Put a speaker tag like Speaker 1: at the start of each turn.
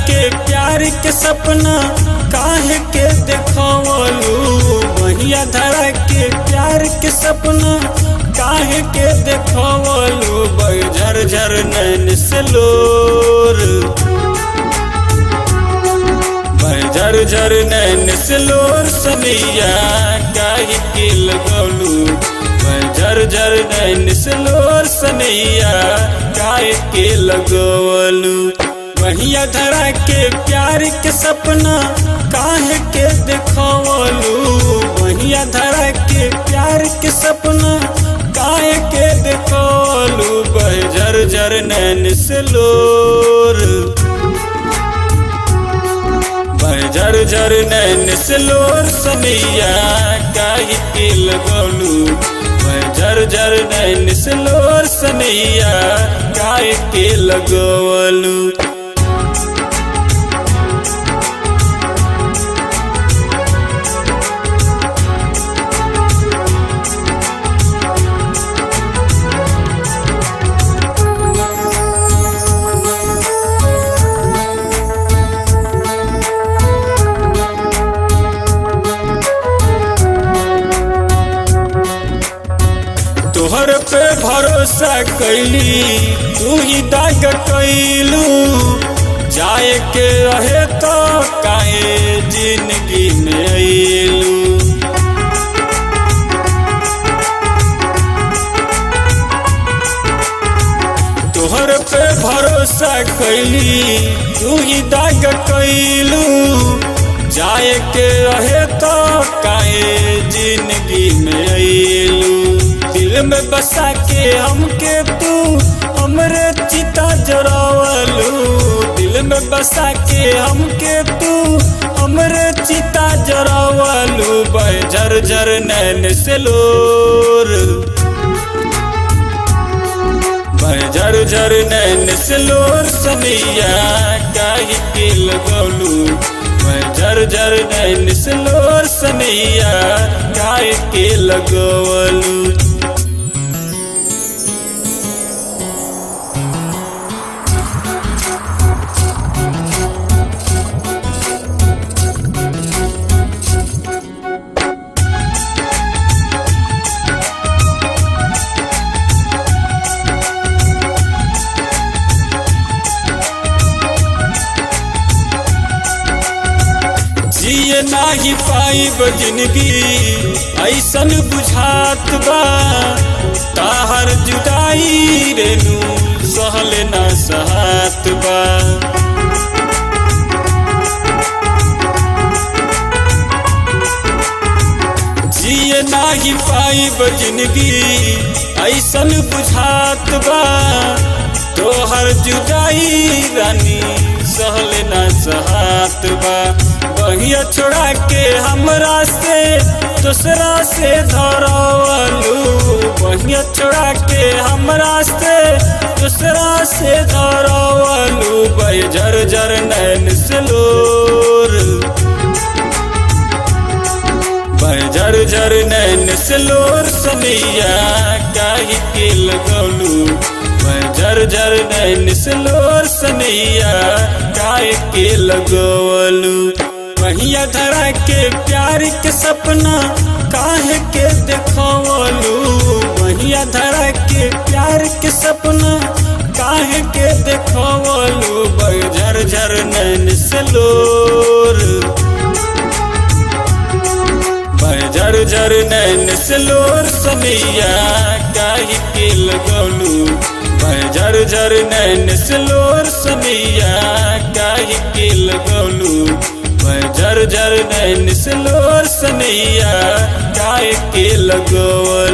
Speaker 1: के प्यार के सपना काहे के देखवलू, बहिया धरा के प्यार के सपना काहे के देखवलू। झर झर नैन से लोर, झर झर नैन से लोर सनिया काहे के लगौलू। झर झर नैन से लोर सनिया काहे के लगौलू। बहिया धरा के प्यार के सपना काहे के देखवलू, बहिया धरा के प्यार के सपना काहे के देखवलू। झर झर नैन से लोर, झर झर नैन से लोर सनिया काहे के लगौलू। झर झर नैन से लोर सनिया काहे के लगौलू। तोहर पे भरोसा कैली तू ही दाग कैलू, जाए के रहे तो काहे जिंदगी में अइलू। तोहर पे भरोसा कैली तू ही दाग कैलू, जाए के रहे तो काहे जिंदगी में अइलू। दिल में बसा के हमके तू हमरे चिता जरावलू, दिल में बसा के हमके तू हमरे चिता जरावलू। झर झर नैन से लोर, झर झर नैन से लोर सनिया काहे के लगौलू। झर झर नैन से लोर सनिया काहे के लगौलू। जिए नाही पाइब जिंदगी ऐसन बुझात बा, ताहर जुदाई रेनू सहल ना सहात बा। जिए नाही पाइब जिंदगी ऐसन बुझात बा, तोहर जुदाई रानी सहल ना सहात बा। बहिया छोड़ा के हमरा से दूसरा से धरवलू, बहिया छोड़ा के हमरा से दूसरा से धरवलू। झर झर नैन से लोर, झर झर नैन से लोर सनिया काहे के लगौलू। झर झर नैन से लोर सनिया काहे के लगौलू। बहिया धरा के प्यार के सपना काहे के देखवलू, बहिया धरा के प्यार के सपना काहे के देखवलू। झर झर नैन से लोर, झर झर नैन से लोर सनिया काहे के लगौलू। झर झर नैन से लोर सनिया काहे के लगौलू। झर झर नैन से लोर सनिया काहे के लगौलू।